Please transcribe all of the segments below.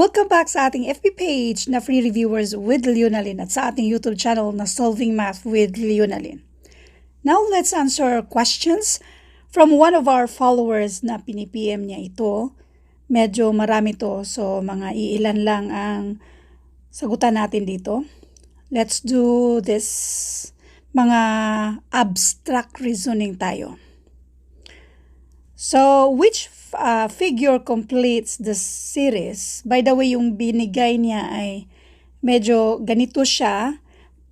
Welcome back sa ating FB page na Free Reviewers with Leonalyn at sa ating YouTube channel na Solving Math with Leonalyn. Now let's answer questions from one of our followers na pinipm niya ito. Medyo marami to, so mga iilan lang ang sagutan natin dito. Let's do this. Mga abstract reasoning tayo. So, which figure completes the series? By the way, yung binigay niya ay medyo ganito siya,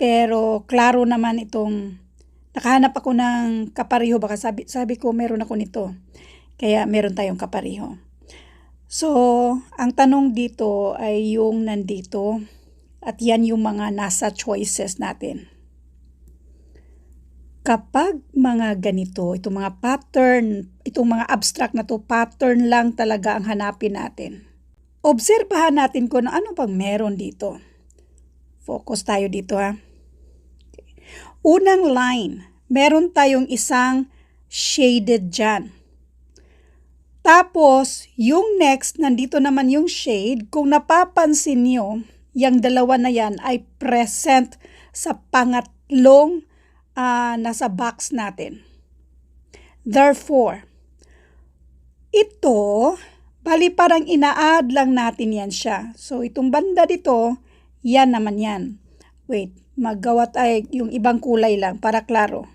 pero klaro naman itong, nakahanap ako ng kapariho, baka sabi ko meron ako nito, kaya meron tayong kapariho. So, ang tanong dito ay yung nandito, at yan yung mga nasa choices natin. Kapag mga ganito, itong mga pattern, itong mga abstract na to, pattern lang talaga ang hanapin natin. Obserbahan natin kung ano pang meron dito. Focus tayo dito ha. Okay. Unang line, meron tayong isang shaded dyan. Tapos, yung next, nandito naman yung shade. Kung napapansin nyo, yung dalawa na yan ay present sa pangatlong nasa box natin. Therefore, ito, bali parang ina-add lang natin yan siya. So, itong banda dito, yan naman yan. Wait, maggawa tayo yung ibang kulay lang para klaro.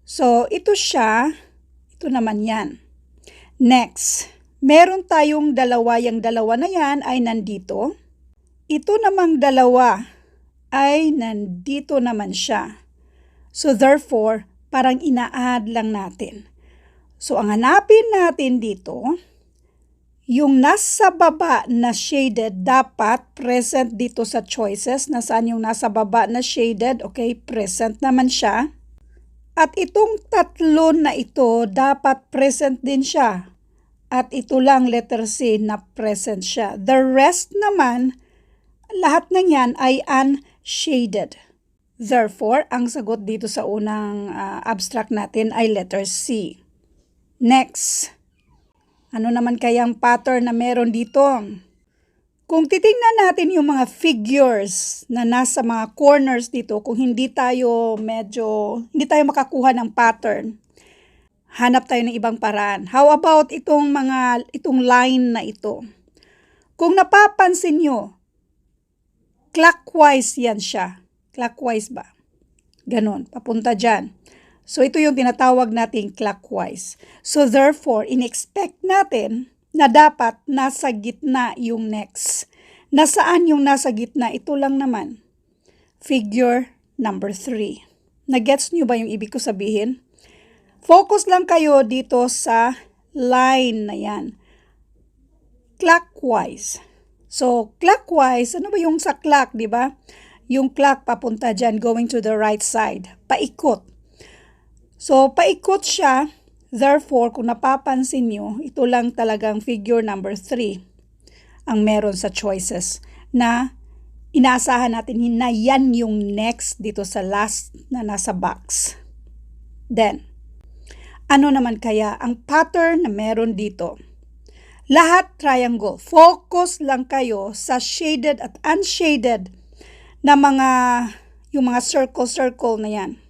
So, ito siya, ito naman yan. Next, meron tayong dalawa, yung dalawa na yan ay nandito. Ito namang dalawa ay nandito naman siya. So therefore, parang ina-add lang natin. So ang hanapin natin dito, yung nasa baba na shaded dapat present dito sa choices. Nasaan yung nasa baba na shaded? Okay, present naman siya. At itong tatlo na ito, dapat present din siya. At ito lang letter C na present siya. The rest naman, lahat ng yan ay unshaded. Therefore, ang sagot dito sa unang abstract natin ay letter C. Next, ano naman kayang pattern na meron dito? Kung titingnan natin yung mga figures na nasa mga corners dito, kung hindi tayo makakuha ng pattern, hanap tayo ng ibang paraan. How about itong line na ito? Kung napapansin nyo, clockwise yan siya. Clockwise ba? Ganon, papunta dyan. So, ito yung tinatawag nating clockwise. So, therefore, in-expect natin na dapat nasa gitna yung next. Nasaan yung nasa gitna? Ito lang naman. Figure number 3. Nagets nyo ba yung ibig ko sabihin? Focus lang kayo dito sa line na yan. Clockwise. So, clockwise, ano ba yung sa clock, di ba? Yung clock papunta dyan, going to the right side. Paikot. So, paikot siya. Therefore, kung napapansin nyo, ito lang talagang figure number 3 ang meron sa choices na inaasahan natin na yan yung next dito sa last na nasa box. Then, ano naman kaya ang pattern na meron dito? Lahat triangle. Focus lang kayo sa shaded at unshaded na yung mga circle na yan.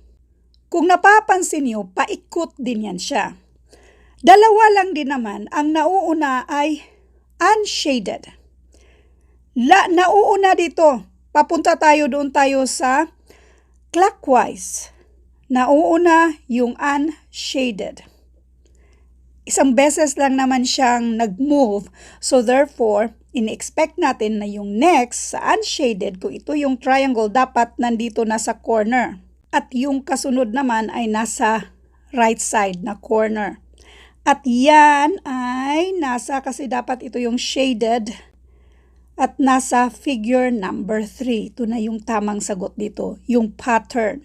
Kung napapansin nyo, paikot din yan siya. Dalawa lang din naman, ang nauuna ay unshaded. Nauuna dito, papunta doon tayo sa clockwise. Nauuna yung unshaded. Isang beses lang naman siyang nag-move, so therefore, in-expect natin na yung next sa unshaded, kung ito yung triangle, dapat nandito na sa corner. At yung kasunod naman ay nasa right side na corner. At yan ay kasi dapat ito yung shaded at nasa figure number 3. Ito na yung tamang sagot dito, yung pattern.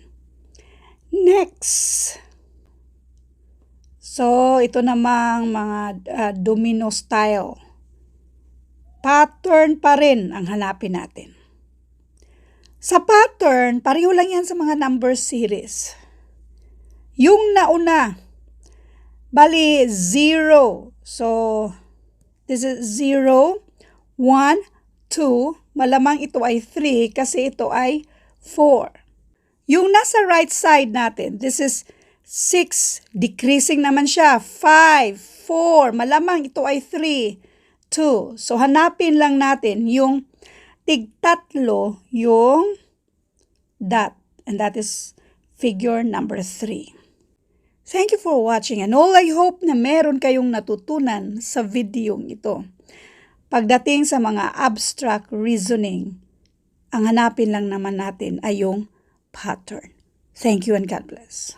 Next. So, ito namang mga domino style. Pattern pa rin ang hanapin natin. Sa pattern, pareho lang yan sa mga number series. Yung nauna, bali 0. So, this is 0, 1, 2, malamang ito ay 3 kasi ito ay 4. Yung nasa right side natin, this is 6, decreasing naman siya. 5, 4, malamang ito ay 3, 2. So hanapin lang natin yung tig-tatlo yung dot, and that is figure number 3. Thank you for watching, and all I hope na meron kayong natutunan sa videong ito. Pagdating sa mga abstract reasoning, ang hanapin lang naman natin ay yung pattern. Thank you and God bless.